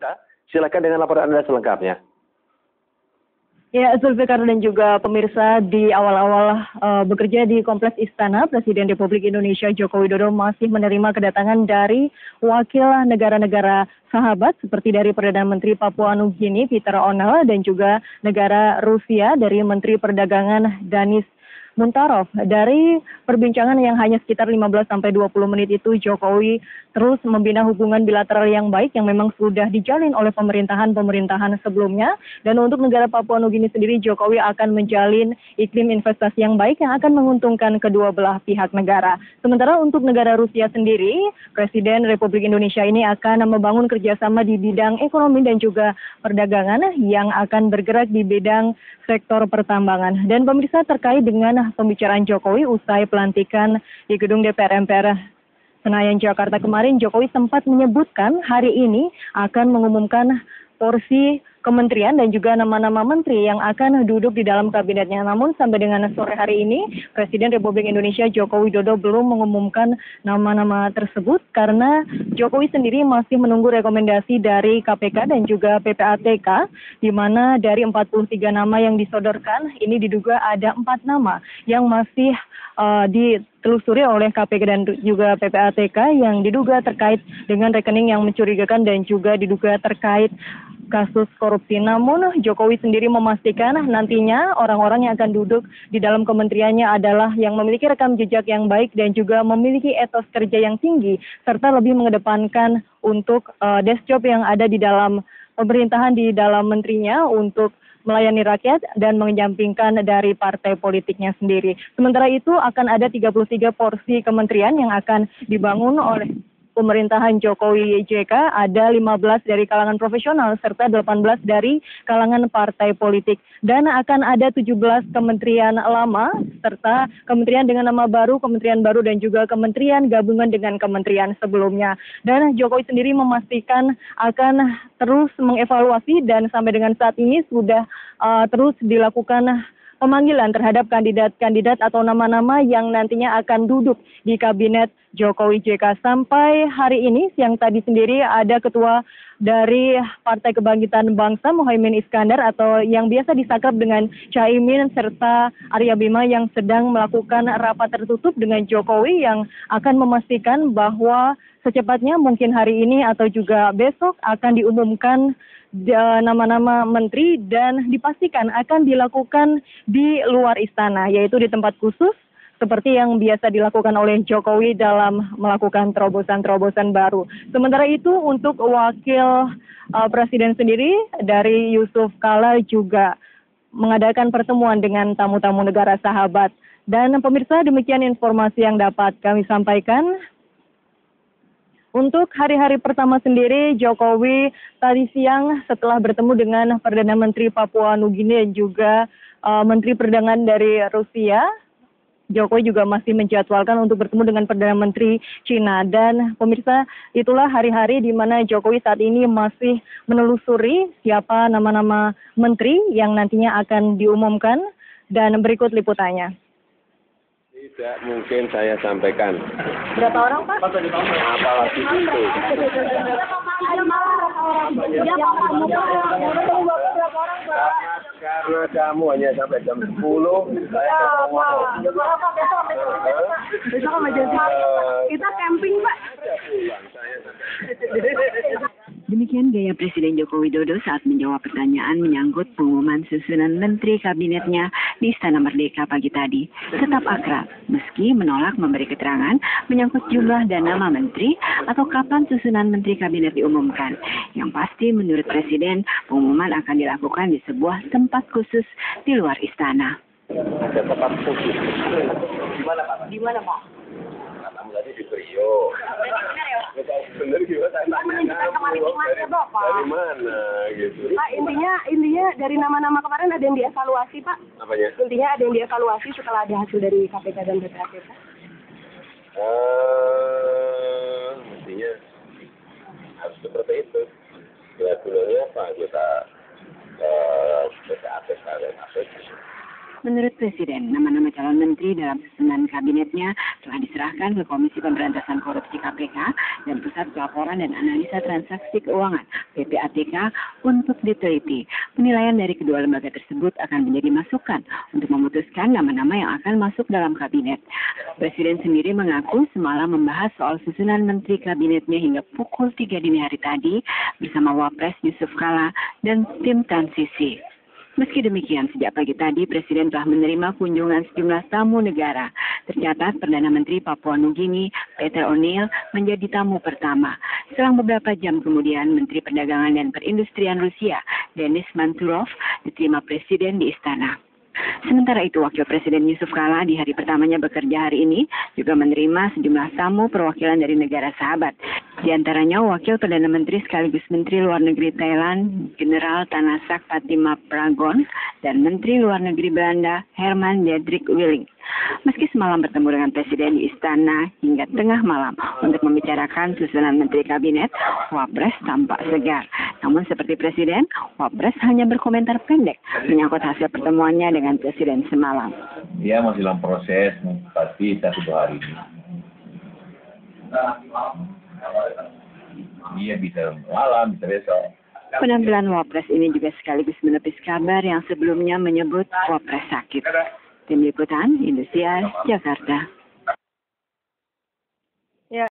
tersangka. Silakan dengan laporan Anda selengkapnya. Ya, Zulfikar dan juga pemirsa, di awal-awal bekerja di Kompleks Istana, Presiden Republik Indonesia Joko Widodo masih menerima kedatangan dari wakil negara-negara sahabat seperti dari Perdana Menteri Papua Nugini Peter O'Neill dan juga negara Rusia dari Menteri Perdagangan Danis Muntarov. Dari perbincangan yang hanya sekitar 15 sampai 20 menit itu, Jokowi terus membina hubungan bilateral yang baik yang memang sudah dijalin oleh pemerintahan sebelumnya. Dan untuk negara Papua Nugini sendiri, Jokowi akan menjalin iklim investasi yang baik yang akan menguntungkan kedua belah pihak negara. Sementara untuk negara Rusia sendiri, Presiden Republik Indonesia ini akan membangun kerjasama di bidang ekonomi dan juga perdagangan yang akan bergerak di bidang sektor pertambangan. Dan pemirsa, terkait dengan pembicaraan Jokowi usai pelantikan di gedung DPR MPR Senayan Jakarta kemarin, Jokowi sempat menyebutkan hari ini akan mengumumkan porsi kementerian dan juga nama-nama menteri yang akan duduk di dalam kabinetnya. Namun sampai dengan sore hari ini, Presiden Republik Indonesia Joko Widodo belum mengumumkan nama-nama tersebut karena Jokowi sendiri masih menunggu rekomendasi dari KPK dan juga PPATK, di mana dari 43 nama yang disodorkan, ini diduga ada 4 nama yang masih ditelusuri oleh KPK dan juga PPATK yang diduga terkait dengan rekening yang mencurigakan dan juga diduga terkait kasus korupsi. Namun Jokowi sendiri memastikan nantinya orang-orang yang akan duduk di dalam kementeriannya adalah yang memiliki rekam jejak yang baik dan juga memiliki etos kerja yang tinggi serta lebih mengedepankan untuk desk job yang ada di dalam pemerintahan di dalam menterinya untuk melayani rakyat dan menyampingkan dari partai politiknya sendiri. Sementara itu akan ada 33 porsi kementerian yang akan dibangun oleh pemerintahan Jokowi JK, ada 15 dari kalangan profesional serta 18 dari kalangan partai politik. Dan akan ada 17 kementerian lama serta kementerian dengan nama baru, kementerian baru dan juga kementerian gabungan dengan kementerian sebelumnya. Dan Jokowi sendiri memastikan akan terus mengevaluasi dan sampai dengan saat ini sudah terus dilakukan pemanggilan terhadap kandidat-kandidat atau nama-nama yang nantinya akan duduk di kabinet Jokowi JK. Sampai hari ini, siang tadi sendiri ada ketua dari Partai Kebangkitan Bangsa Muhaimin Iskandar atau yang biasa disakrab dengan Caimin serta Arya Bima yang sedang melakukan rapat tertutup dengan Jokowi yang akan memastikan bahwa secepatnya mungkin hari ini atau juga besok akan diumumkan nama-nama menteri dan dipastikan akan dilakukan di luar istana, yaitu di tempat khusus seperti yang biasa dilakukan oleh Jokowi dalam melakukan terobosan-terobosan baru. Sementara itu untuk wakil presiden sendiri dari Yusuf Kala juga mengadakan pertemuan dengan tamu-tamu negara sahabat. Dan pemirsa, demikian informasi yang dapat kami sampaikan. Untuk hari-hari pertama sendiri, Jokowi tadi siang setelah bertemu dengan Perdana Menteri Papua Nugini dan juga Menteri Perdagangan dari Rusia, Jokowi juga masih menjadwalkan untuk bertemu dengan Perdana Menteri Cina. Dan pemirsa, itulah hari-hari di mana Jokowi saat ini masih menelusuri siapa nama-nama menteri yang nantinya akan diumumkan. Dan berikut liputannya. Tidak mungkin saya sampaikan. Berapa orang, Pak? Apalagi itu. Karena kamu hanya sampai jam 10, saya ngomong. Besok sama jam kita camping, Pak. Demikian gaya Presiden Joko Widodo saat menjawab pertanyaan menyangkut pengumuman susunan menteri kabinetnya di Istana Merdeka pagi tadi. Tetap akrab, meski menolak memberi keterangan menyangkut jumlah dan nama menteri atau kapan susunan menteri kabinet diumumkan. Yang pasti menurut Presiden, pengumuman akan dilakukan di sebuah tempat khusus di luar istana. Ada tempat khusus. Di mana, Pak? Di mana, Pak? Kamu tadi di Priok. Bener gimana? Dari mana gitu? Pak, intinya dari nama-nama kemarin ada yang dievaluasi, Pak. Apanya? Intinya ada yang dievaluasi setelah ada hasil dari KPK dan PPATK. Mestinya harus seperti itu. Ya dulunya Pak kita PPATK dan KPK. Menurut Presiden, nama-nama calon menteri dalam susunan kabinetnya telah diserahkan ke Komisi Pemberantasan Korupsi KPK dan Pusat Pelaporan dan Analisa Transaksi Keuangan (PPATK) untuk diteliti. Penilaian dari kedua lembaga tersebut akan menjadi masukan untuk memutuskan nama-nama yang akan masuk dalam kabinet. Presiden sendiri mengaku semalam membahas soal susunan menteri kabinetnya hingga pukul 3 dini hari tadi bersama Wapres Yusuf Kala dan tim transisi. Meski demikian, sejak pagi tadi Presiden telah menerima kunjungan sejumlah tamu negara. Tercatat Perdana Menteri Papua Nugini, Peter O'Neill, menjadi tamu pertama. Selang beberapa jam kemudian, Menteri Perdagangan dan Perindustrian Rusia, Denis Manturov, diterima Presiden di istana. Sementara itu, Wakil Presiden Yusuf Kala di hari pertamanya bekerja hari ini juga menerima sejumlah tamu perwakilan dari negara sahabat. Di antaranya Wakil Perdana Menteri sekaligus Menteri Luar Negeri Thailand, General Tanasak Patima Pragon, dan Menteri Luar Negeri Belanda, Herman Diederik Willing. Meski semalam bertemu dengan Presiden di istana hingga tengah malam untuk membicarakan susunan Menteri Kabinet, Wapres tampak segar. Namun seperti Presiden, Wapres hanya berkomentar pendek menyangkut hasil pertemuannya dengan Presiden semalam. Dia masih dalam proses, pasti 1-2 hari ini. Dia bisa malam, bisa besok. Penampilan Wapres ini juga sekaligus menepis kabar yang sebelumnya menyebut Wapres sakit. Tim Liputan, Indosiar, Jakarta.